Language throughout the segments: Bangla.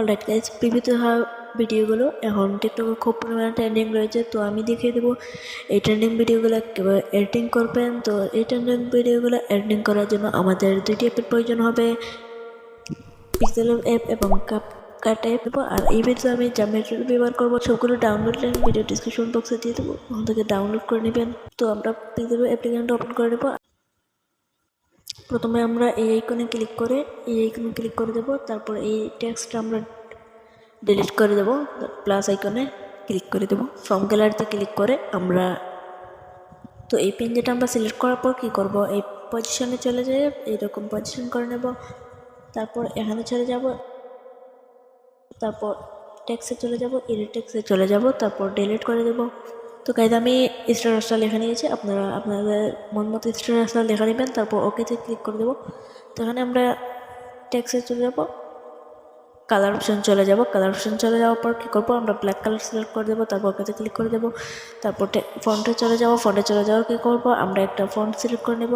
অলরাইট গাইজ, প্রিভিউতে হওয়া ভিডিওগুলো এখন টিকটকে খুব পরিমাণে ট্রেন্ডিং রয়েছে। তো আমি দেখিয়ে দেবো এই ট্রেন্ডিং ভিডিওগুলো কীভাবে এডিটিং করবেন। তো এই ট্রেন্ডিং ভিডিওগুলো এডিটিং করার জন্য আমাদের দুইটি অ্যাপের প্রয়োজন হবে, পিক্সেল অ্যাপ এবং CupCut অ্যাপ। আর এই ভিডিওতে আমি যা মেটেরিয়াল ব্যবহার করবো সবগুলো ডাউনলোড লিঙ্ক ভিডিও ডিসক্রিপশন বক্সে দিয়ে দেবো, ওখান থেকে ডাউনলোড করে নেবেন। তো আমরা পিক্সেল অ্যাপ্লিকেশনটা ওপেন করে নেবো। প্রথমে আমরা এই আইকনে ক্লিক করে দেবো। তারপর এই টেক্সটটা আমরা ডিলিট করে দেবো, প্লাস আইকনে ক্লিক করে দেবো। ফর্ম গ্যালারিতে ক্লিক করে আমরা তো এই পেন যেটা আমরা সিলেক্ট করার পর কী করব, এই পজিশনে চলে যাই, এইরকম পজিশন করে নেব। তারপর এখানে চলে যাব, তারপর টেক্সটে চলে যাব, এডিট টেক্সটে চলে যাব, তারপর ডিলিট করে দেব। তো গাইজ আমি স্ট্যাটাসটা লেখা নিয়েছি, আপনারা আপনাদের মন মতো স্ট্যাটাসটা লেখা নেবেন। তারপর ওকেতে ক্লিক করে দেবো। তো এখানে আমরা টেক্সটে চলে যাব, কালার অপশন চলে যাব। কালার অপশন চলে যাওয়ার পর কী করবো, আমরা ব্ল্যাক কালার সিলেক্ট করে দেবো। তারপর ওকেতে ক্লিক করে দেবো। তারপর ফন্টে চলে যাবো। ফন্টে চলে যাওয়ার কী করবো, আমরা একটা ফন্ট সিলেক্ট করে নেব।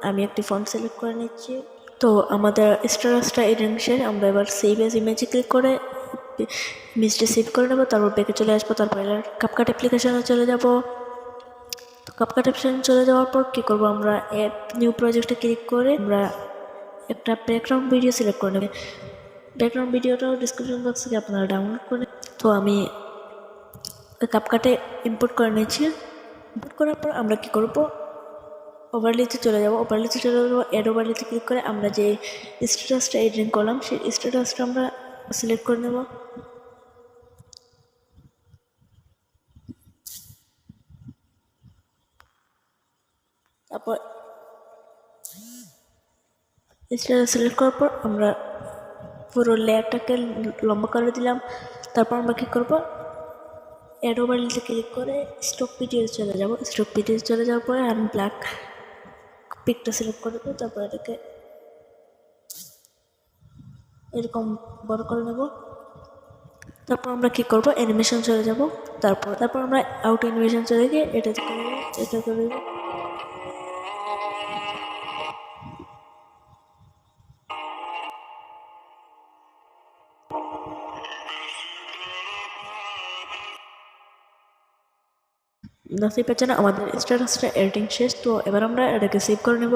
আমি একটি ফন্ট সিলেক্ট করে নিচ্ছি। তো আমাদের স্ট্যাটাসটা এডিটিং শেষ। আমরা এবার সেভ এজ ইমেজে ক্লিক করে ইমেজটা সেভ করে নেবো। তারপর ব্যাকে চলে আসবো। তারপর CupCut অ্যাপ্লিকেশনে চলে যাব। তো CupCut অ্যাপ্লিকেশনে চলে যাওয়ার পর কী করবো, আমরা অ্যাপ নিউ প্রজেক্টে ক্লিক করে আমরা একটা ব্যাকগ্রাউন্ড ভিডিও সিলেক্ট করে নেব। ব্যাকগ্রাউন্ড ভিডিওটাও ডিসক্রিপশন বক্স থেকে আপনারা ডাউনলোড করে। তো আমি CupCut-এ ইম্পোর্ট করে নিয়েছি। ইম্পোর্ট করার পর আমরা কী করব, ওভারলেতে চলে যাব। অ্যাড ওভারলেতে ক্লিক করে আমরা যে স্ট্যাটাসটা এডিটিং করলাম সেই স্ট্যাটাসটা আমরা সিলেক্ট করে নেব। তারপর স্ট্যাটাস সিলেক্ট করার পর আমরা পুরো লেয়ারটাকে লম্বা করে দিলাম। তারপর আমরা কী করব, অ্যাড ওভারলেতে ক্লিক করে স্টক ভিডিও চলে যাব। স্টক ভিডিও চলে যাওয়ার পরে আমি ব্ল্যাক পিকটা সিলেক্ট করে দেবো। তারপর এটাকে এরকম বড় করে নেব। তারপর আমরা কী করব, অ্যানিমেশন চলে যাব। তারপর আমরা আউট অ্যানিমেশন চলে গিয়ে এটা করে দেবো। দেখতেই পাচ্ছেন আমাদের স্ট্যাটাসটা এডিটিং শেষ। তো এবার আমরা এটাকে সেভ করে নেব।